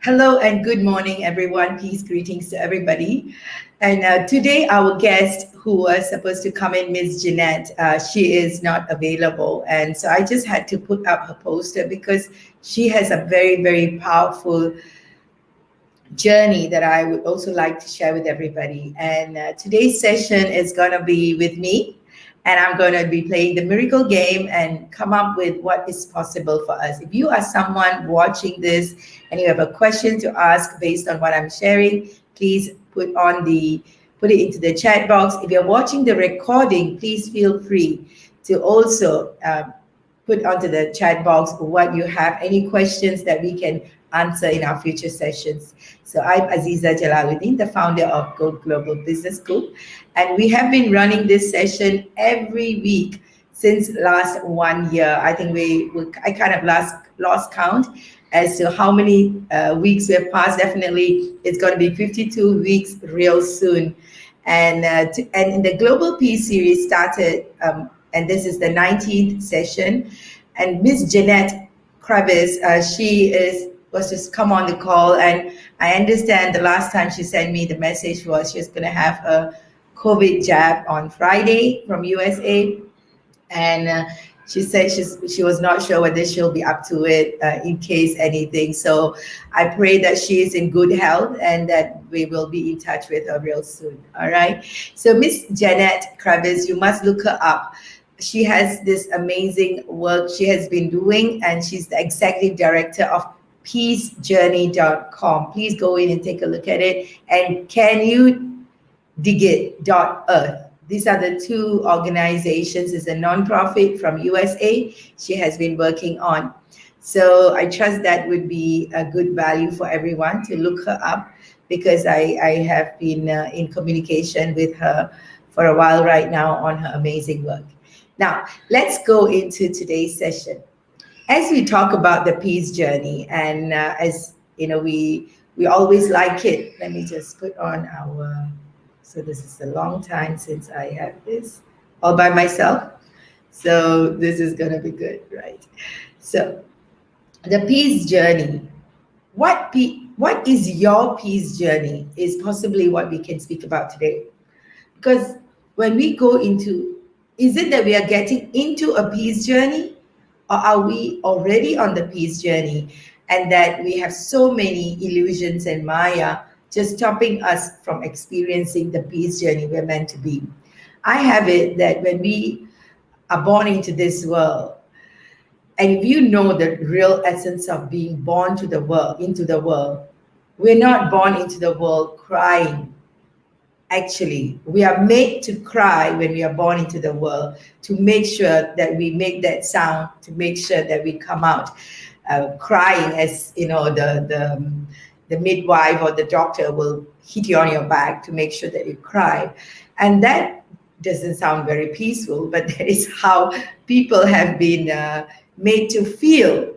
Hello and good morning, everyone. Peace, greetings to everybody. And today, our guest who was supposed to come in, Miss Jeannette, she is not available. And so I just had to put up her poster because she has a very, very powerful journey that I would also like to share with everybody. And today's session is going to be with me. And I'm going to be playing the miracle game and come up with what is possible for us. If you are someone watching this and you have a question to ask based on what I'm sharing, please put it into the chat box. If you're watching the recording, please feel free to also put onto the chat box what you have, any questions that we can answer in our future sessions. So I'm Azeeza Jalaludeen, the founder of Go Global Business School, and we have been running this session every week since last 1 year. I think I kind of lost count as to how many weeks we have passed. Definitely, it's going to be 52 weeks real soon. And the Global Peace Series started, and this is the 19th session. And Miss Jeannette Kravitz, was just come on the call, and I understand the last time she sent me the message was she was going to have a COVID jab on Friday from USA, and she said she was not sure whether she'll be up to it in case anything. So I pray that she is in good health and that we will be in touch with her real soon. All right. So Miss Jeannette Kravitz, you must look her up. She has this amazing work she has been doing, and she's the executive director of peacejourney.com. Please go in and take a look at it. And CanUDIGIT.earth. These are the two organizations. It's a nonprofit from USA she has been working on. So I trust that would be a good value for everyone to look her up, because I have been in communication with her for a while right now on her amazing work. Now, let's go into today's session. As we talk about the peace journey, and as you know, we always like it. Let me just put on our. So this is a long time since I have this all by myself. So this is gonna be good, right? So the peace journey. What is your peace journey? Is possibly what we can speak about today, because when we go into, is it that we are getting into a peace journey? Or are we already on the peace journey, and that we have so many illusions and Maya just stopping us from experiencing the peace journey we're meant to be? I have it that when we are born into this world, and if you know the real essence of being born into the world, we're not born into the world crying. Actually, we are made to cry when we are born into the world, to make sure that we make that sound, to make sure that we come out crying, as you know, the midwife or the doctor will hit you on your back to make sure that you cry. And that doesn't sound very peaceful, but that is how people have been made to feel,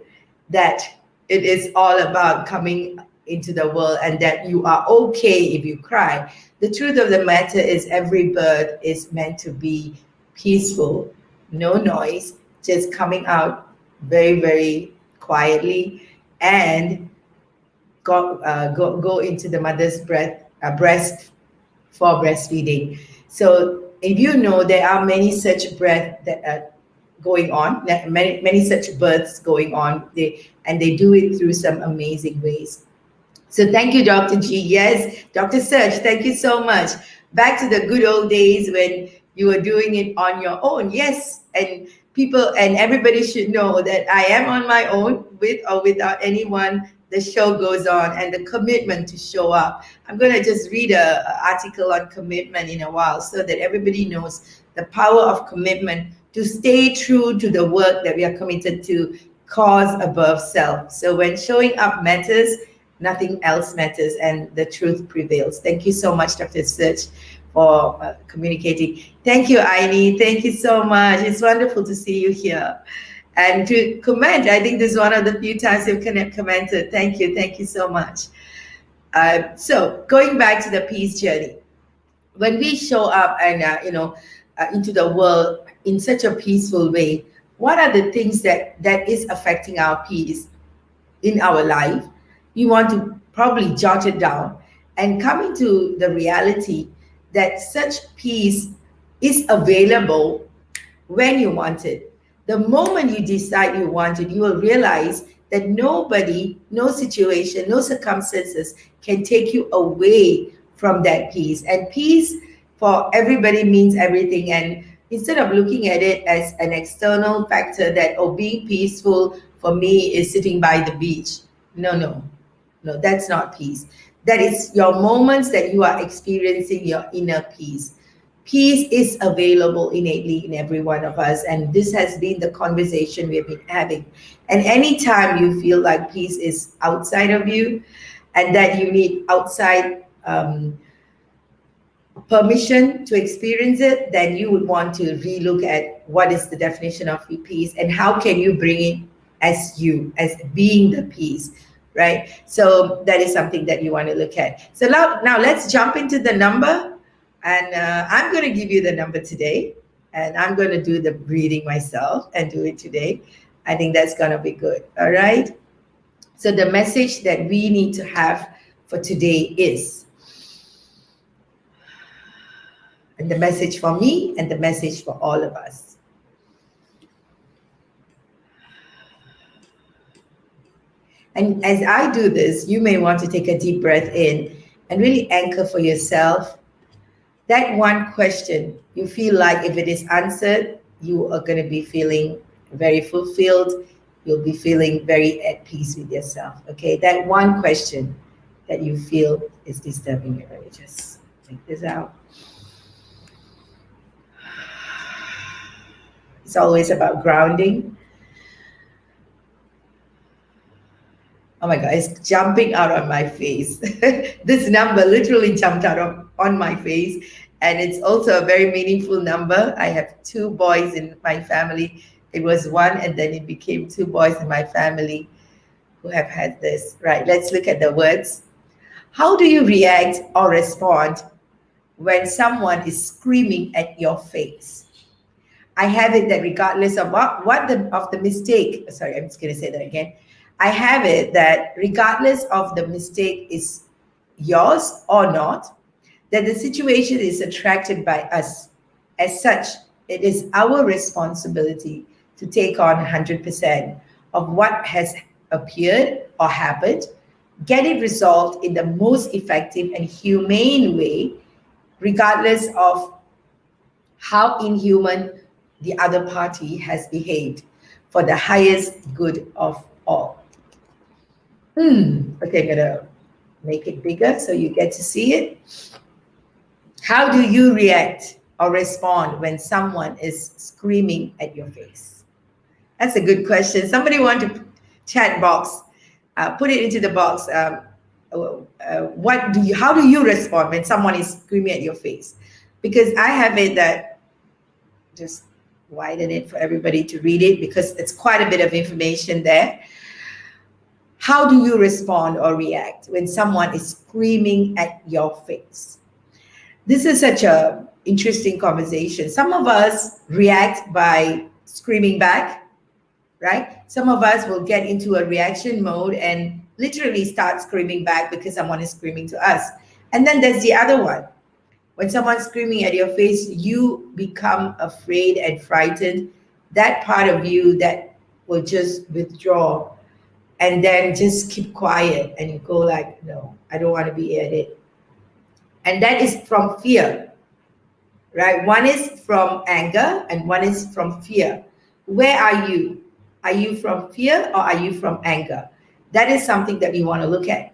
that it is all about coming into the world and that you are okay if you cry. The truth of the matter is every birth is meant to be peaceful, no noise, just coming out very, very quietly, and go into the mother's breast for breastfeeding. So if you know, there are many such breaths that are going on, many such births going on, and they do it through some amazing ways. So thank you, Dr. G. Yes, Dr. Serge, thank you so much. Back to the good old days when you were doing it on your own. Yes, and people and everybody should know that I am on my own, with or without anyone. The show goes on, and the commitment to show up. I'm going to just read an article on commitment in a while so that everybody knows the power of commitment to stay true to the work that we are committed to, cause above self. So when showing up matters, nothing else matters, and the truth prevails. Thank you so much, Dr. Serge, for communicating. Thank you, Aini. Thank you so much. It's wonderful to see you here. And to comment, I think this is one of the few times you've commented. Thank you. Thank you so much. So going back to the peace journey, when we show up and, into the world in such a peaceful way, what are the things that is affecting our peace in our life? you want to probably jot it down and come into the reality that such peace is available when you want it. The moment you decide you want it, you will realize that nobody, no situation, no circumstances can take you away from that peace. And peace for everybody means everything. And instead of looking at it as an external factor that, oh, being peaceful for me is sitting by the beach. No, no, no, that's not peace. That is your moments that you are experiencing your inner peace. Peace is available innately in every one of us. And this has been the conversation we've been having. And anytime you feel like peace is outside of you and that you need outside permission to experience it, then you would want to relook at what is the definition of peace and how can you bring it as you, as being the peace, right? So that is something that you want to look at. So now let's jump into the number. And I'm going to give you the number today. And I'm going to do the breathing myself and do it today. I think that's going to be good. All right. So the message that we need to have for today is, and the message for me and the message for all of us. And as I do this, you may want to take a deep breath in and really anchor for yourself that one question. You feel like if it is answered, you are going to be feeling very fulfilled. You'll be feeling very at peace with yourself. Okay, that one question that you feel is disturbing you. Let me just take this out. It's always about grounding. Oh my God, it's jumping out on my face. This number literally jumped out on my face. And it's also a very meaningful number. I have 2 boys in my family. It was 1 and then it became 2 boys in my family who have had this. Right, let's look at the words. How do you react or respond when someone is screaming at your face? I have it that regardless of the mistake, sorry, I'm just going to say that again. I have it that regardless of the mistake is yours or not, that the situation is attracted by us. As such, it is our responsibility to take on 100% of what has appeared or happened, get it resolved in the most effective and humane way, regardless of how inhuman the other party has behaved, for the highest good of all. Okay, I'm gonna make it bigger so you get to see it. How do you react or respond when someone is screaming at your face? That's a good question. Somebody want to chat box, put it into the box. How do you respond when someone is screaming at your face? Because I have it that, just widen it for everybody to read it because it's quite a bit of information there. How do you respond or react when someone is screaming at your face? This is such an interesting conversation. Some of us react by screaming back, right? Some of us will get into a reaction mode and literally start screaming back because someone is screaming to us. And then there's the other one. When someone's screaming at your face, you become afraid and frightened. That part of you that will just withdraw and then just keep quiet and you go like, no, I don't want to be at it. And that is from fear, right? One is from anger and one is from fear. Where are you? Are you from fear or are you from anger? That is something that you want to look at.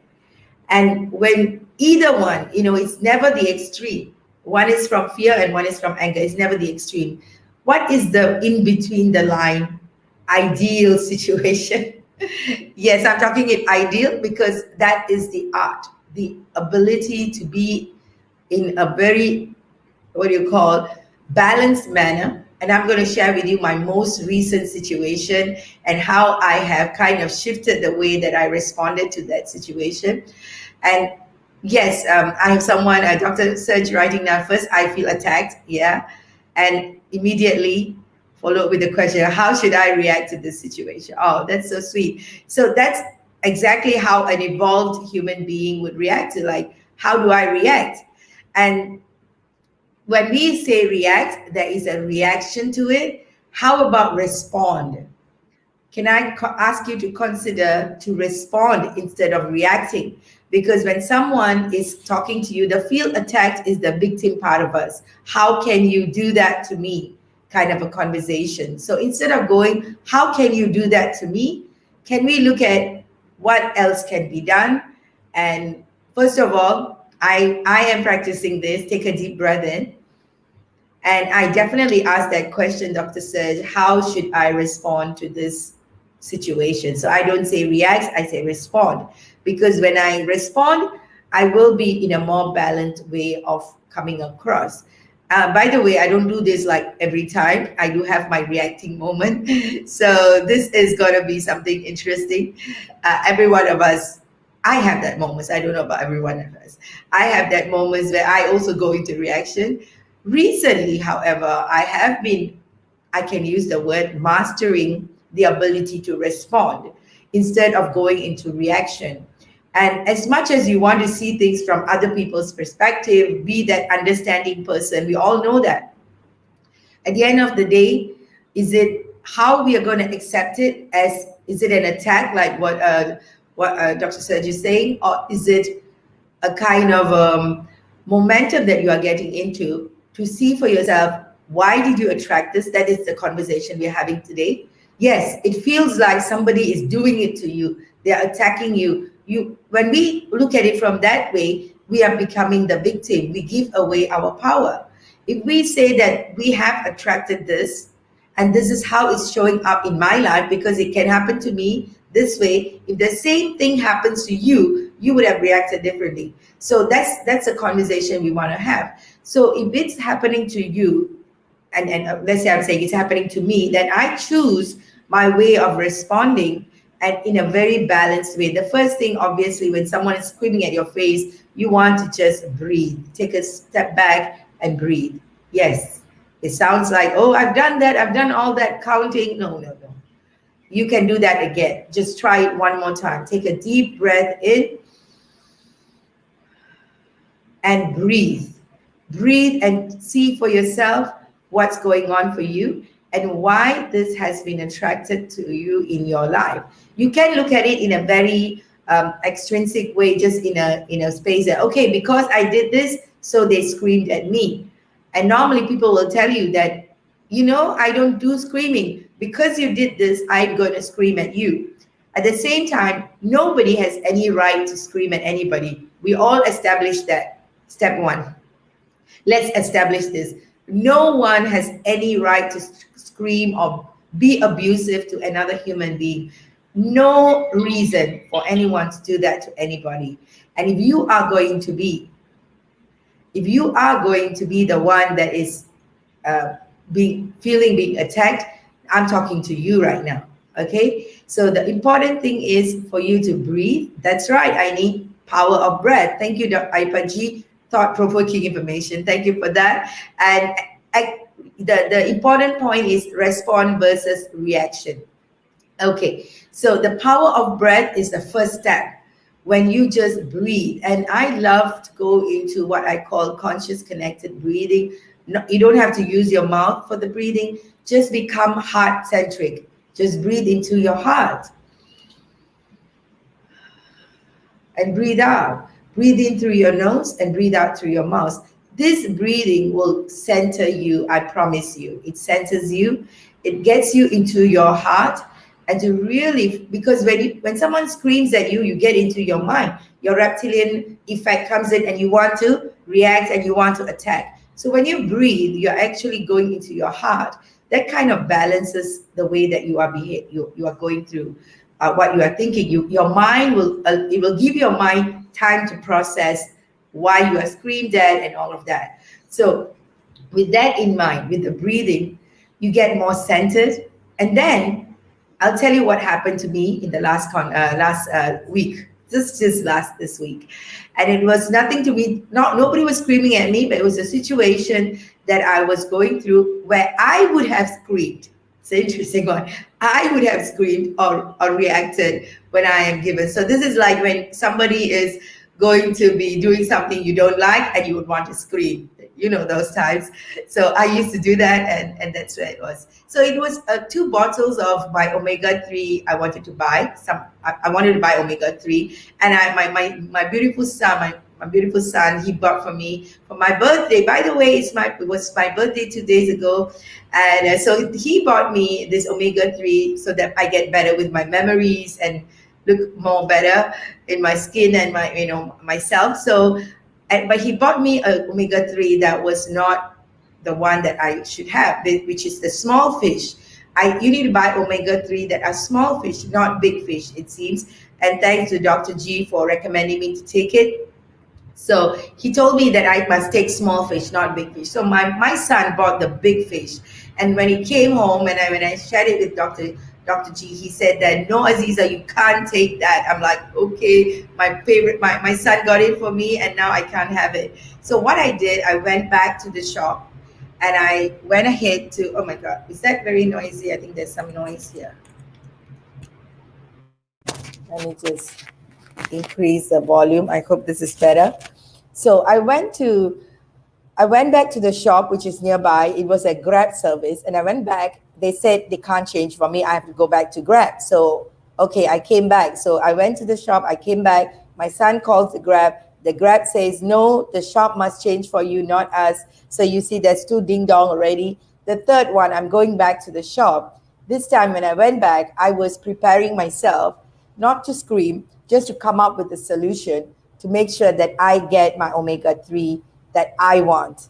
And when either one, it's never the extreme. One is from fear and one is from anger. It's never the extreme. What is the in between the line ideal situation? Yes, I'm talking it ideal because that is the art, the ability to be in a very, balanced manner. And I'm going to share with you my most recent situation and how I have kind of shifted the way that I responded to that situation. And yes, I have someone, Dr. Serge, writing down first, I feel attacked. Yeah. And immediately followed with the question, how should I react to this situation? Oh, that's so sweet. So that's exactly how an evolved human being would react to, like, how do I react? And when we say react, there is a reaction to it. How about respond? Can I ask you to consider to respond instead of reacting? Because when someone is talking to you, the feel attacked is the victim part of us. How can you do that to me? Kind of a conversation. So instead of going, how can you do that to me? Can we look at what else can be done? And first of all, I am practicing this. Take a deep breath in. And I definitely asked that question, Dr. Serge, how should I respond to this situation? So I don't say react, I say respond. Because when I respond, I will be in a more balanced way of coming across. By the way, I don't do this like every time. I do have my reacting moment. So this is going to be something interesting. Every one of us, I have that moments. I don't know about every one of us. I have that moments where I also go into reaction. Recently, however, I can use the word mastering the ability to respond instead of going into reaction. And as much as you want to see things from other people's perspective, be that understanding person, we all know that. At the end of the day, is it how we are going to accept it as, is it an attack like what Dr. Serge is saying, or is it a kind of momentum that you are getting into to see for yourself, why did you attract this? That is the conversation we're having today. Yes, it feels like somebody is doing it to you. They're attacking you. When we look at it from that way, we are becoming the victim. We give away our power. If we say that we have attracted this, and this is how it's showing up in my life, because it can happen to me this way. If the same thing happens to you, you would have reacted differently. So that's a conversation we want to have. So if it's happening to you, and let's say I'm saying it's happening to me, then I choose my way of responding, and in a very balanced way. The first thing, obviously, when someone is screaming at your face, you want to just breathe. Take a step back and breathe. Yes, it sounds like, oh, I've done that. I've done all that counting. No, no, no. You can do that again. Just try it one more time. Take a deep breath in and breathe. Breathe and see for yourself what's going on for you and why this has been attracted to you in your life. You can look at it in a very extrinsic way, just in a space that, okay, because I did this, so they screamed at me. And normally people will tell you that, I don't do screaming. Because you did this, I'm going to scream at you. At the same time, nobody has any right to scream at anybody. We all established that. Step one. Let's establish this. No one has any right to scream or be abusive to another human being. No reason for anyone to do that to anybody. And if you are going to be the one that is being attacked, I'm talking to you right now. Okay, so the important thing is for you to breathe. That's right. I need power of breath. Thank you, Dr. Aipaji. Thought-provoking information. Thank you for that. And the important point is respond versus reaction. Okay, so the power of breath is the first step when you just breathe. And I love to go into what I call conscious connected breathing. No, you don't have to use your mouth for the breathing. Just become heart-centric. Just breathe into your heart. And breathe out. Breathe in through your nose and breathe out through your mouth. This breathing will center you, I promise you. It centers you. It gets you into your heart. And to really, because when someone screams at you, you get into your mind. Your reptilian effect comes in and you want to react and you want to attack. So when you breathe, you're actually going into your heart. That kind of balances the way that you are going through what you are thinking. Your mind it will give your mind time to process why you are screamed at and all of that. So with that in mind, with the breathing, you get more centered. And then I'll tell you what happened to me in the last week. This week. And it was nothing to me. Nobody was screaming at me, but it was a situation that I was going through where I would have screamed. It's an interesting one. I would have screamed or reacted when I am given. So this is like when somebody is going to be doing something you don't like and you would want to scream. You know those times. So I used to do that, and that's where it was. So it was 2 bottles of my omega-3 I wanted to buy. I wanted to buy omega-3, and my beautiful son, my beautiful son, he bought for me for my birthday. By the way, it was my birthday 2 days ago, and so he bought me this omega-3 so that I get better with my memories and look more better in my skin and my myself. So, but he bought me a omega-3 that was not the one that I should have, which is the small fish. You need to buy omega-3 that are small fish, not big fish, it seems. And thanks to Dr. G for recommending me to take it. So he told me that I must take small fish, not big fish. So my son bought the big fish. And when he came home and when I shared it with Dr. G, he said that, no, Azeeza, you can't take that. I'm like, okay, my son got it for me and now I can't have it. So what I did, I went back to the shop and I went ahead to, oh my God, is that very noisy? I think there's some noise here. Let me just increase the volume. I hope this is better. So I went back to the shop, which is nearby. It was a Grab service. And I went back. They said they can't change for me. I have to go back to Grab. So, okay, I came back. So I went to the shop. I came back. My son calls the Grab. The Grab says, no, the shop must change for you, not us. So you see there's 2 ding dong already. The third one, I'm going back to the shop. This time when I went back, I was preparing myself not to scream, just to come up with a solution to make sure that I get my omega-3 that I want,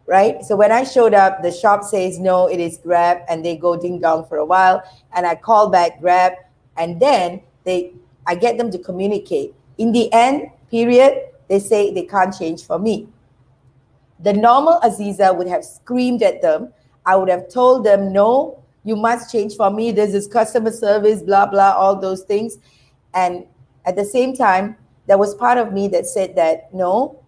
right? So when I showed up, the shop says, no, it is Grab, and they go ding dong for a while, and I call back Grab, and then I get them to communicate. In the end, period, they say they can't change for me. The normal Azeeza would have screamed at them. I would have told them, no, you must change for me. This is customer service, blah, blah, all those things. And at the same time, there was part of me that said that, no,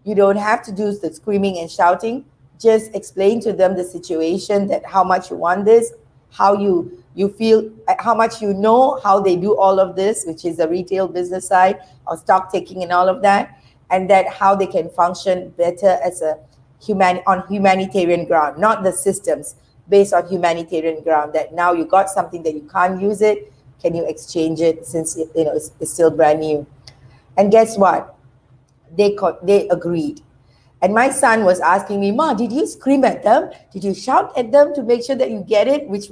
you don't have to do the screaming and shouting. Just explain to them the situation, that how much you want this, how you feel, how much you know how they do all of this, which is the retail business side or stock taking and all of that, and that how they can function better as on humanitarian ground, not the systems, based on humanitarian ground, that now you got something that you can't use it, can you exchange it since it's still brand new? And guess what? They agreed. And my son was asking me, Ma, did you scream at them? Did you shout at them to make sure that you get it? Which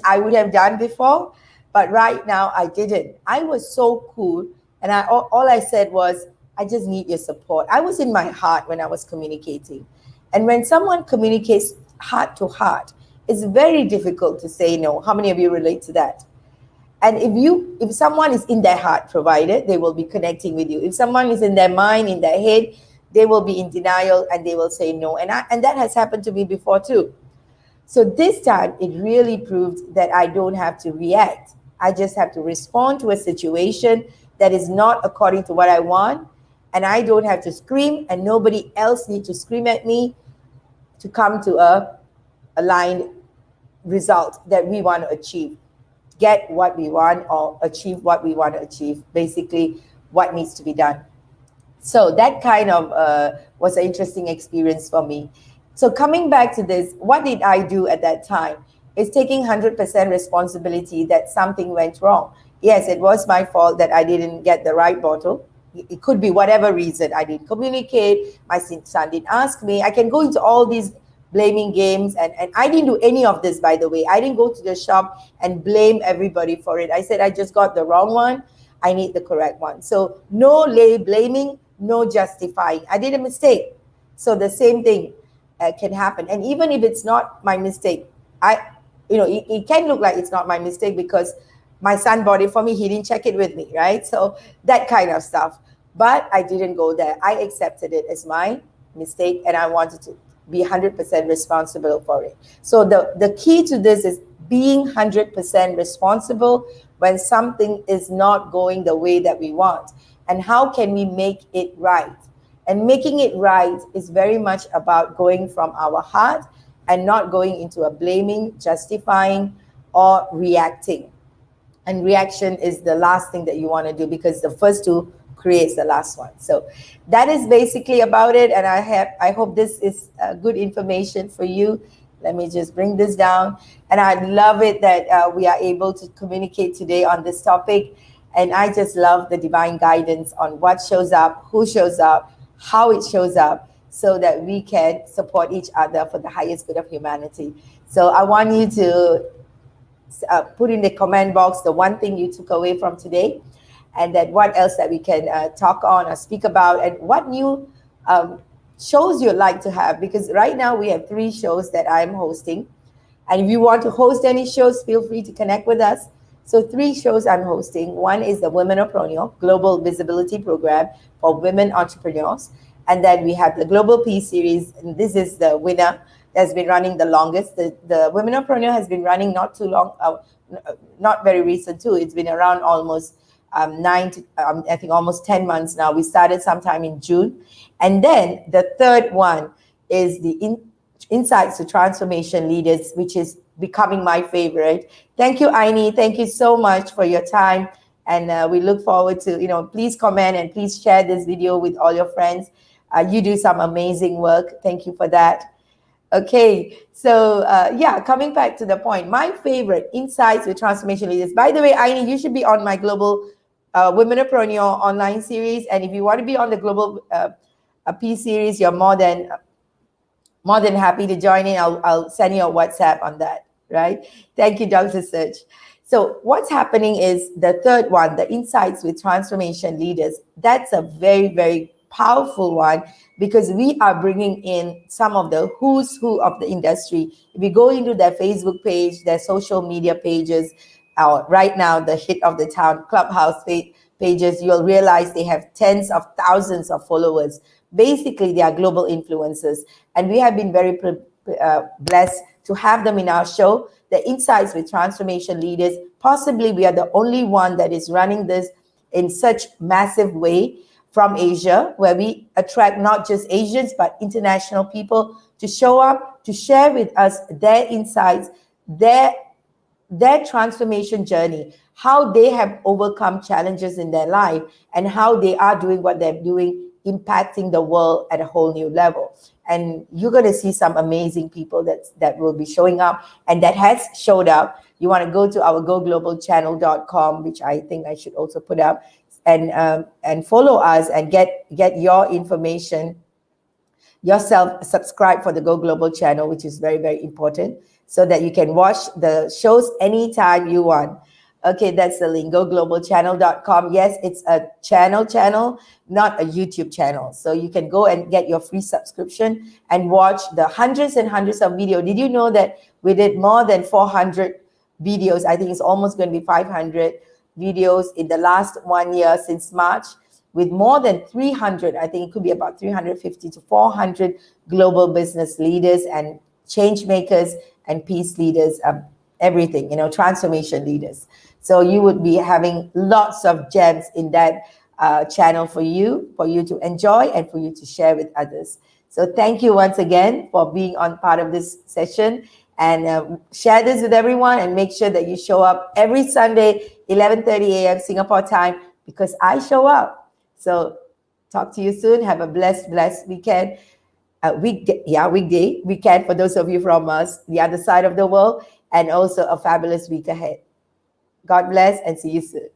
I would have done before. But right now I didn't. I was so cool. And all I said was, I just need your support. I was in my heart when I was communicating. And when someone communicates heart to heart, it's very difficult to say no. How many of you relate to that? And if someone is in their heart, provided, they will be connecting with you. If someone is in their mind, in their head, they will be in denial and they will say no. And that has happened to me before too. So this time it really proved that I don't have to react. I just have to respond to a situation that is not according to what I want. And I don't have to scream, and nobody else needs to scream at me to come to a aligned result that we want to achieve. Get what we want or achieve what we want to achieve, basically what needs to be done. So that kind of was an interesting experience for me. So coming back to this, what did I do at that time? Is taking 100% responsibility that something went wrong. Yes, it was my fault that I didn't get the right bottle. It could be whatever reason. I didn't communicate. My son didn't ask me. I can go into all these blaming games, and I didn't do any of this, by the way. I didn't go to the shop and blame everybody for it. I said, I just got the wrong one. I need the correct one. So no blaming, no justifying. I did a mistake. So the same thing can happen. And even if it's not my mistake, it can look like it's not my mistake because my son bought it for me. He didn't check it with me, right? So that kind of stuff. But I didn't go there. I accepted it as my mistake, and I wanted to be 100% responsible for it. So the key to this is being 100% responsible when something is not going the way that we want. And how can we make it right? And making it right is very much about going from our heart and not going into a blaming, justifying, or reacting. And reaction is the last thing that you want to do, because the first two creates the last one. So that is basically about it. And I hope this is good information for you. Let me just bring this down. And I love it that we are able to communicate today on this topic. And I just love the divine guidance on what shows up, who shows up, how it shows up, so that we can support each other for the highest good of humanity. So I want you to put in the comment box the one thing you took away from today, and then what else that we can talk on or speak about, and what new shows you'd like to have. Because right now we have 3 shows that I'm hosting, and if you want to host any shows, feel free to connect with us. So 3 shows I'm hosting. One is the Womenopreneur Global Visibility Program for women entrepreneurs, and then we have the Global Peace Series, and this is the winner that's been running the longest. The Womenopreneur has been running not too long, not very recent too. It's been around almost 9 to I think almost 10 months now. We started sometime in June. And then the third one is the Insights to Transformation Leaders, which is becoming my favorite. Thank you, Aini. Thank you so much for your time. And we look forward to, please comment and please share this video with all your friends. You do some amazing work. Thank you for that. Okay, so coming back to the point, my favorite, Insights with Transformation Leaders. By the way, Aini, you should be on my Global Womenopreneur online series. And if you want to be on the Global Peace series, you're more than happy to join in. I'll send you a WhatsApp on that, right? Thank you, Dr. Serge. So what's happening is the third one, the Insights with Transformation Leaders. That's a very, very powerful one, because we are bringing in some of the who's who of the industry. If you go into their Facebook page, their social media pages, right now the hit of the town Clubhouse pages, you'll realize they have tens of thousands of followers. Basically, they are global influencers, and we have been very blessed to have them in our show, the Insights with Transformation Leaders. Possibly we are the only one that is running this in such massive way from Asia, where we attract not just Asians, but international people to show up, to share with us their insights, their transformation journey, how they have overcome challenges in their life, and how they are doing what they're doing, impacting the world at a whole new level. And you're going to see some amazing people that will be showing up, and that has showed up. You want to go to our GoGLOBALchannel.com, which I think I should also put up, and follow us and get your information yourself. Subscribe for the Go Global channel, which is very, very important, so that you can watch the shows anytime you want. Okay, that's the link, GoGLOBALchannel.com. Yes, it's a channel, not a YouTube channel. So you can go and get your free subscription and watch the hundreds and hundreds of videos. Did you know that we did more than 400 videos? I think it's almost going to be 500 videos in the last 1 year since March, with more than 300, I think it could be about 350 to 400 global business leaders and change makers and peace leaders, everything, transformation leaders. So you would be having lots of gems in that channel for you to enjoy and for you to share with others. So thank you once again for being on part of this session, and share this with everyone, and make sure that you show up every Sunday, 11:30 a.m. Singapore time, because I show up. So talk to you soon. Have a blessed weekend. Weekend for those of you from the other side of the world, and also a fabulous week ahead. God bless, and see you soon.